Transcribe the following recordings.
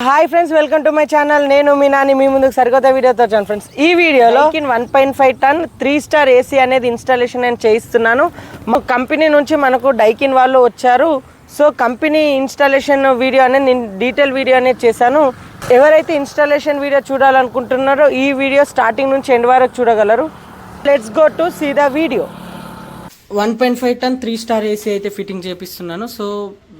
Hi friends, welcome to my channel. నేను మీ నాని మీ ముందుకు సరికొత్త వీడియోతో వచ్చాను ఫ్రెండ్స్. ఈ వీడియోలో 1.5 టన్ 3 స్టార్ ఏసీ అనేది ఇన్స్టాలేషన్ నేను చేయిస్తున్నాను. మా కంపెనీ నుంచి మనకు డైకిన్ వాళ్ళు వచ్చారు. సో కంపెనీ ఇన్స్టాలేషన్ వీడియో అనేది నేను డీటెయిల్ వీడియో అనేది చేశాను. ఎవరైతే ఇన్స్టాలేషన్ వీడియో చూడాలనుకుంటున్నారో ఈ వీడియో స్టార్టింగ్ నుంచి ఎండ్ వరకు చూడగలరు. Let's go to see the video. 1.5 ton 3 star AC అయితే ఫిట్టింగ్ చేపిస్తున్నాను. సో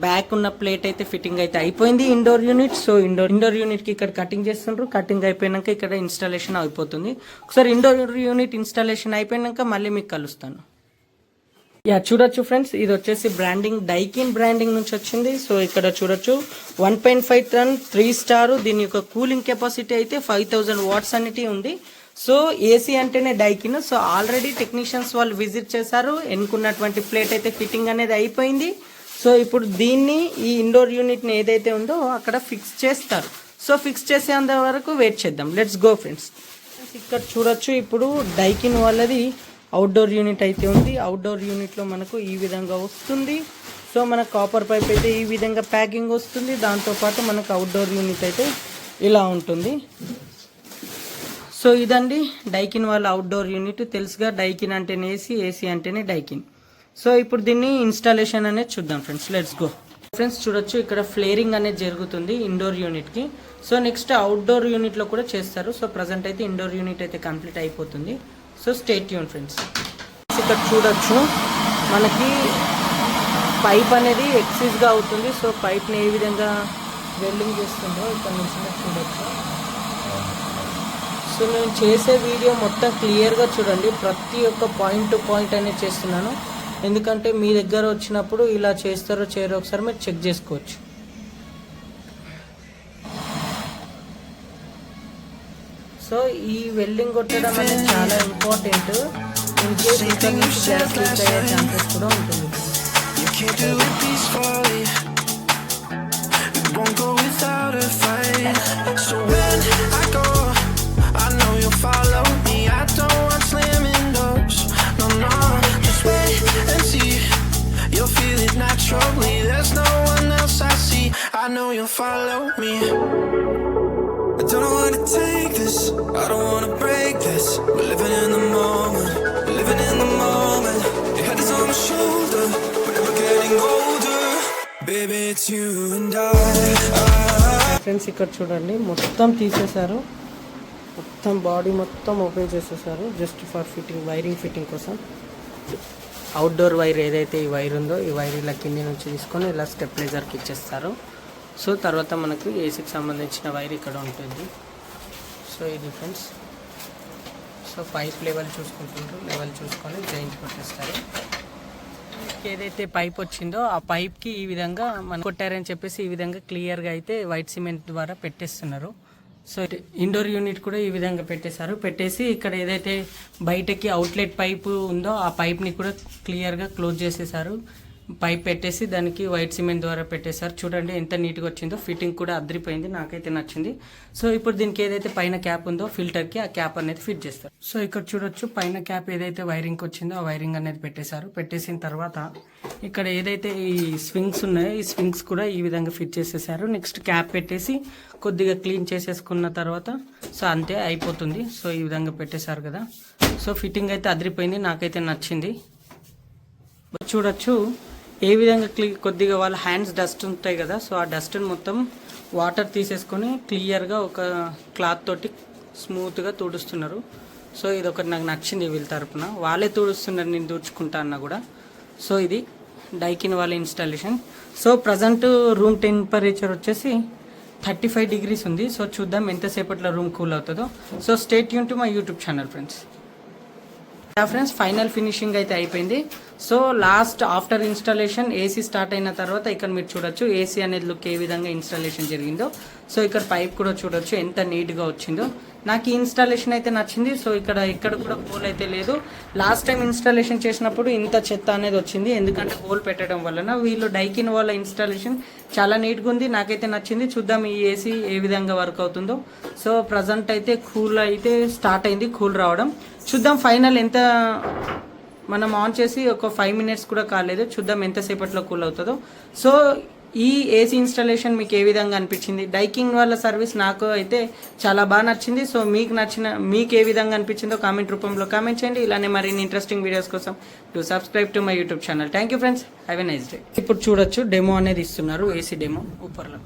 బ్యాక్ ఉన్న ప్లేట్ అయితే ఫిట్టింగ్ అయితే అయిపోయింది. Indoor unit. సో ఇండోర్ యూనిట్కి ఇక్కడ కటింగ్ చేస్తుండ్రు. కటింగ్ అయిపోయాక ఇక్కడ ఇన్స్టాలేషన్ అయిపోతుంది. ఒకసారి ఇండోర్ యూనిట్ ఇన్స్టాలేషన్ అయిపోయాక మళ్ళీ మీకు కలుస్తాను. చూడొచ్చు ఫ్రెండ్స్, ఇది వచ్చేసి బ్రాండింగ్ డైకిన్ బ్రాండింగ్ నుంచి వచ్చింది. సో ఇక్కడ చూడొచ్చు 1.5 టన్ 3 స్టార్. దీని యొక్క కూలింగ్ కెపాసిటీ అయితే 5000 వాట్స్ అనేది ఉంది. సో ఏసీ అంటేనే డైకిన్. సో ఆల్రెడీ టెక్నీషియన్స్ వాళ్ళు విజిట్ చేశారు. ఎన్నుకున్నటువంటి ప్లేట్ అయితే ఫిట్టింగ్ అనేది అయిపోయింది. సో ఇప్పుడు దీన్ని ఈ ఇండోర్ యూనిట్ని ఏదైతే ఉందో అక్కడ ఫిక్స్ చేస్తారు. సో ఫిక్స్ చేసేంత వరకు వెయిట్ చేద్దాం. Let's go friends. ఇక్కడ చూడొచ్చు, ఇప్పుడు డైకిన్ వాళ్ళది అవుట్డోర్ యూనిట్ అయితే ఉంది. అవుట్డోర్ యూనిట్లో మనకు ఈ విధంగా వస్తుంది. సో మన కాపర్ పైప్ అయితే ఈ విధంగా ప్యాకింగ్ వస్తుంది. దాంతోపాటు మనకు అవుట్డోర్ యూనిట్ అయితే ఇలా ఉంటుంది. సో ఇదండి డైకిన్ వాళ్ళ అవుట్డోర్ యూనిట్. తెలుసుగా, డైకిన్ అంటేనే ఏసీ, ఏసీ అంటేనే డైకిన్. సో ఇప్పుడు దీన్ని ఇన్స్టాలేషన్ అనేది చూద్దాం ఫ్రెండ్స్. Let's go. ఫ్రెండ్స్ చూడొచ్చు, ఇక్కడ ఫ్లేరింగ్ అనేది జరుగుతుంది ఇండోర్ యూనిట్కి. సో నెక్స్ట్ అవుట్డోర్ యూనిట్లో కూడా చేస్తారు. సో ప్రజెంట్ అయితే ఇండోర్ యూనిట్ అయితే కంప్లీట్ అయిపోతుంది. So stay tune friends. ఇక్కడ చూడొచ్చు, మనకి పైప్ అనేది ఎక్సీజ్గా అవుతుంది. సో పైప్ని ఏ విధంగా వెల్డింగ్ చేస్తుందో ఇక్కడ నుంచి చూడొచ్చు. సో నేను చేసే వీడియో మొత్తం క్లియర్గా చూడండి. ప్రతి ఒక్క పాయింట్ టు పాయింట్ అనేది చేస్తున్నాను. ఎందుకంటే మీ దగ్గర వచ్చినప్పుడు ఇలా చేస్తారో చేయరో ఒకసారి మీరు చెక్ చేసుకోవచ్చు. సో ఈ వెల్డింగ్ కొట్టడం అనేది చాలా ఇంపార్టెంట్. ఇన్కేస్ ఇక్కడ నుంచి గ్యాస్ లీక్ అయ్యే ఛాన్సెస్ కూడా ఉంటుంది. Follow me, I don't want slamming doors. No, no, just wait and see. You'll feel it naturally. There's no one else I see. I know you'll follow me. I don't wanna take this. I don't wanna break this. We're living in the moment. We're living in the moment. Your head is on my shoulder. We're never getting older. Baby, it's you and I. Friends, ఇక్కడ చూడండి, మొత్తం తీసేశారు. మొత్తం body మొత్తం open చేసేసారు just for fitting, wiring fitting కోసం. Outdoor wire ఏదైతే ఈ వైర్ ఉందో ఈ వైర్ ఇలా కింది నుంచి తీసుకొని ఇలా స్టెప్లైజర్కి ఇచ్చేస్తారు. సో తర్వాత మనకు ఏసీకి సంబంధించిన వైర్ ఇక్కడ ఉంటుంది. సో ఇది ఫ్రెండ్స్. సో పైప్ లెవెల్ చూసుకుంటుంటారు. లెవెల్ చూసుకొని జాయింట్ కొట్టేస్తారు. ఏదైతే పైప్ వచ్చిందో ఆ పైప్కి ఈ విధంగా మనం కొట్టారని చెప్పేసి ఈ విధంగా క్లియర్గా అయితే వైట్ సిమెంట్ ద్వారా పెట్టేస్తున్నారు. సో ఇండోర్ యూనిట్ కూడా ఈ విధంగా పెట్టేశారు. పెట్టేసి ఇక్కడ ఏదైతే బయటకి అవుట్లెట్ పైపు ఉందో ఆ పైప్ని కూడా క్లియర్గా క్లోజ్ చేసేసారు. పైప్ పెట్టేసి దానికి వైట్ సిమెంట్ ద్వారా పెట్టేశారు. చూడండి ఎంత నీట్గా వచ్చిందో. ఫిట్టింగ్ కూడా అదిరిపోయింది, నాకైతే నచ్చింది. సో ఇప్పుడు దీనికి ఏదైతే పైన క్యాప్ ఉందో ఫిల్టర్కి ఆ క్యాప్ అనేది ఫిట్ చేస్తారు. సో ఇక్కడ చూడొచ్చు, పైన క్యాప్ ఏదైతే వైరింగ్కి వచ్చిందో ఆ వైరింగ్ అనేది పెట్టేశారు. పెట్టేసిన తర్వాత ఇక్కడ ఏదైతే ఈ స్వింగ్స్ ఉన్నాయో ఈ స్వింగ్స్ కూడా ఈ విధంగా ఫిట్ చేసేసారు. నెక్స్ట్ క్యాప్ పెట్టేసి కొద్దిగా క్లీన్ చేసేసుకున్న తర్వాత సో అంతే అయిపోతుంది. సో ఈ విధంగా పెట్టేశారు కదా. సో ఫిట్టింగ్ అయితే అదిరిపోయింది, నాకైతే నచ్చింది. చూడొచ్చు ఏ విధంగా కొద్దిగా వాళ్ళ హ్యాండ్స్ డస్ట్ ఉంటాయి కదా. సో ఆ డస్ట్ని మొత్తం వాటర్ తీసేసుకొని క్లియర్గా ఒక క్లాత్ తోటి స్మూత్గా తుడుస్తున్నారు. సో ఇది ఒకటి నాకు నచ్చింది. వీళ్ళ తరపున వాళ్ళే తుడుస్తున్నారు, నేను తుడుచుకుంటా అన్న కూడా. సో ఇది డైకిన్ వాళ్ళ installation. So present room temperature వచ్చేసి 35 degrees ఉంది. సో చూద్దాం ఎంతసేపట్లో రూమ్ కూల్ అవుతుందో. So stay tune to my YouTube channel friends. Friends final finishing అయితే అయిపోయింది. So last after installation AC start అయిన తర్వాత ఇక్కడ మీరు చూడొచ్చు ఏసీ అనేది లుక్ ఏ విధంగా ఇన్స్టాలేషన్ జరిగిందో. సో ఇక్కడ పైప్ కూడా చూడొచ్చు ఎంత నీట్గా వచ్చిందో. నాకు ఈ ఇన్స్టాలేషన్ అయితే నచ్చింది. సో ఇక్కడ కూడా హోల్ అయితే లేదు. లాస్ట్ టైం ఇన్స్టాలేషన్ చేసినప్పుడు ఇంత చెత్త అనేది వచ్చింది, ఎందుకంటే హోల్ పెట్టడం వలన. వీళ్ళు డైకిన్ వాళ్ళ ఇన్స్టాలేషన్ చాలా నీట్గా ఉంది, నాకైతే నచ్చింది. చూద్దాం ఈ ఏసీ ఏ విధంగా వర్క్ అవుతుందో. సో ప్రజెంట్ అయితే కూల్ అయితే స్టార్ట్ అయింది, కూల్ రావడం. చూద్దాం ఫైనల్ ఎంత మనం ఆన్ చేసి ఒక 5 minutes కూడా కాలేదు. చూద్దాం ఎంతసేపట్లో కూల్ అవుతుందో. సో ఈ ఏసీ ఇన్స్టాలేషన్ మీకు ఏ విధంగా అనిపించింది? డైకిన్ వాళ్ళ సర్వీస్ నాకు అయితే చాలా బాగా నచ్చింది. సో మీకు ఏ విధంగా అనిపించిందో కామెంట్ రూపంలో కామెంట్ చేయండి. ఇలానే మరిన్ని ఇంట్రెస్టింగ్ వీడియోస్ కోసం subscribe to my YouTube channel. Thank you friends, have a nice day. ఇప్పుడు చూడొచ్చు డెమో అనేది ఇస్తున్నారు, ఏసీ డెమో ऊपरలో.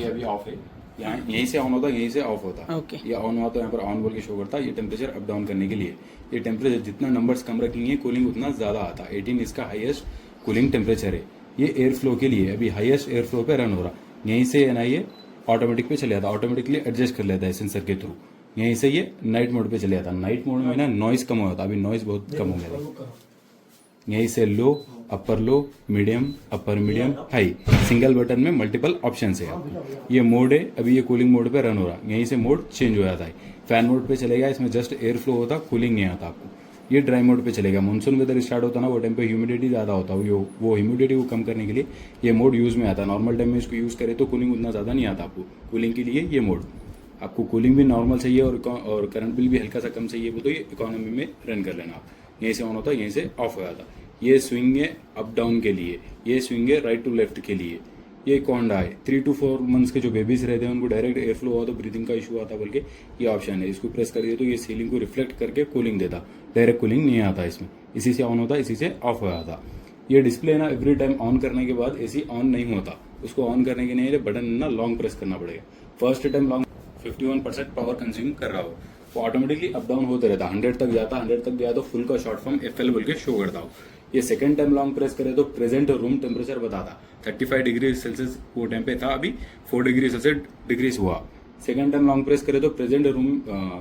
ये अभी ऑफ है, यहाँ यहीं से ऑन होता है, यहीं से ऑफ होता है. ओके. ये ऑन हुआ तो यहाँ पर ऑन बोल के शो करता है. ये टेम्परेचर अप डाउन करने के लिए. ये टेम्परेचर जितना नंबर्स कम रखेंगे कूलिंग उतना ज़्यादा आता है. 18 इसका हाईएस्ट कूलिंग टेम्परेचर है. ये एयर फ्लो के लिए अभी हाईएस्ट एयर फ्लो पे रन हो रहा. यहीं से ना ये ऑटोमेटिक पे चले जाता है, ऑटोमेटिकली एडजस्ट कर लेता है सेंसर के थ्रू. यहीं से ये नाइट मोड पे चले जाता है. नाइट मोड में ना नॉइस कम हो जाता है, अभी नॉइस बहुत कम हो गया. यहीं से लो, अपर लो, मीडियम, अपर मीडियम, हाई. सिंगल बटन में मल्टीपल ऑप्शंस है. ये मोड है, अभी ये कूलिंग मोड पे रन हो रहा. यहीं से मोड चेंज हो जाता है. फैन मोड पे चलेगा, इसमें जस्ट एयर फ्लो होता, कूलिंग नहीं आता आपको. ये ड्राई मोड पे चलेगा. मानसून वेदर स्टार्ट होता ना, वो टाइम पे ह्यूमिडिटी ज़्यादा होता है. वो ह्यूमिडिटी को कम करने के लिए ये मोड यूज़ में आता है. नॉर्मल टाइम में इसको यूज़ करें तो कूलिंग उतना ज़्यादा नहीं आता आपको. कूलिंग के लिए ये मोड, आपको कूलिंग भी नॉर्मल चाहिए और करंट बिल भी हल्का सा कम चाहिए वो तो ये इकोनॉमी में रन कर लेना आप. यहीं से ऑन होता है, यहीं से ऑफ हो जाता. ये स्विंग है अप डाउन के लिए, ये स्विंग है राइट टू लेफ्ट के लिए. ये कोंडा है. 3 to 4 मंथ्स के जो बेबीज रहते हैं उनको डायरेक्ट एयर फ्लो हुआ तो ब्रीदिंग का इशू आता बोल के ये ऑप्शन है. इसको प्रेस कर दिए तो ये सीलिंग को रिफ्लेक्ट करके कूलिंग देता. डायरेक्ट कूलिंग नहीं आता इसमें. इसी से ऑन होता, इसी से ऑफ हो जाता. ये डिस्प्ले ना एवरी टाइम ऑन करने के बाद एसी ऑन नहीं होता. उसको ऑन करने के लिए बटन ना लॉन्ग प्रेस करना पड़ेगा. First time long 51% power consume कर रहा हो वो ऑटोमेटिकली अप डाउन होते रहता. 100 तक जाता, 100 तक गया तो फुल का शॉर्ट फॉर्म FL बोल के शो करता हो. ये सेकंड टाइम लॉन्ग प्रेस करे तो प्रेजेंट रूम टेम्परेचर बताता. 35 डिग्री सेल्सियस वो टाइम पे था, अभी 4 डिग्री सेल्सियस डिक्रीज हुआ. सेकंड टाइम लॉन्ग प्रेस करे तो प्रेजेंट रूम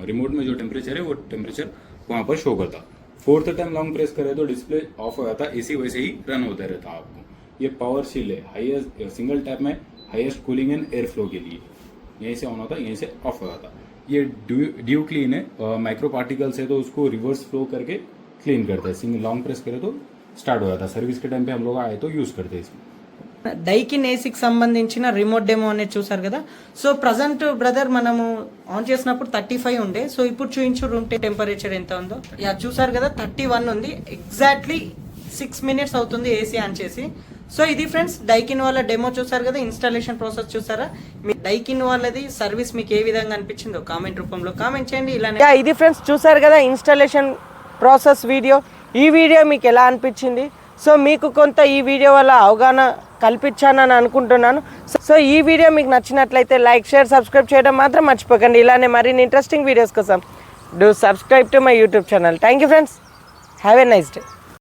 रिमोट में जो टेम्परेचर है वो टेम्परेचर वहाँ पर शो करता. फोर्थ टाइम लॉन्ग प्रेस करे तो डिस्प्ले ऑफ हो जाता. एसी वैसे ही रन होता रहता आपको. ये पावर शील है, हाईएस्ट सिंगल टैप में highest cooling and air flow के लिए. यहीं से ऑन होता, यहीं से ऑफ हो जाता. ये ड्यू क्लीन है, माइक्रो पार्टिकल्स है तो उसको रिवर्स फ्लो करके क्लीन करता है. सिंगल लॉन्ग प्रेस करे तो స్టార్ట్ అవుతా. సర్వీస్ కే టైం పే हम लोग आए तो यूज करते हैं इसमें. డైకిన్ ఏసీకి సంబంధించిన రిమోట్ డెమో అనేది చూసారు కదా. సో ప్రజెంట్ బ్రదర్ మనము ఆన్ చేసినప్పుడు 35 ఉండే. సో ఇప్పుడు చూయించు రూమ్ టెంపరేచర్ ఎంత ఉందో. యా చూసారు కదా 31 ఉంది. ఎగ్జాక్ట్లీ 6 minutes అవుతుంది ఏసీ ఆన్ చేసి. సో ఇది ఫ్రెండ్స్ డైకిన్ వాళ్ళ డెమో చూసారు కదా, ఇన్స్టాలేషన్ ప్రాసెస్ చూసారా. మీ డైకిన్ వాళ్ళది సర్వీస్ మీకు ఏ విధంగా అనిపించిందో కామెంట్ రూపంలో కామెంట్ చేయండి. ఇలానే ఇది ఫ్రెండ్స్ చూసారు కదా ఇన్స్టాలేషన్ ప్రాసెస్ వీడియో. ఈ వీడియో మీకు ఎలా అనిపించింది? సో మీకు కొంత ఈ వీడియో వల్ల అవగాహన కల్పించానని అనుకుంటున్నాను. సో ఈ వీడియో మీకు నచ్చినట్లయితే లైక్, షేర్, సబ్స్క్రైబ్ చేయడం మాత్రం మర్చిపోకండి. ఇలానే మరిన్ని ఇంట్రెస్టింగ్ వీడియోస్ కోసం do subscribe to my YouTube channel. Thank you friends, have a nice day.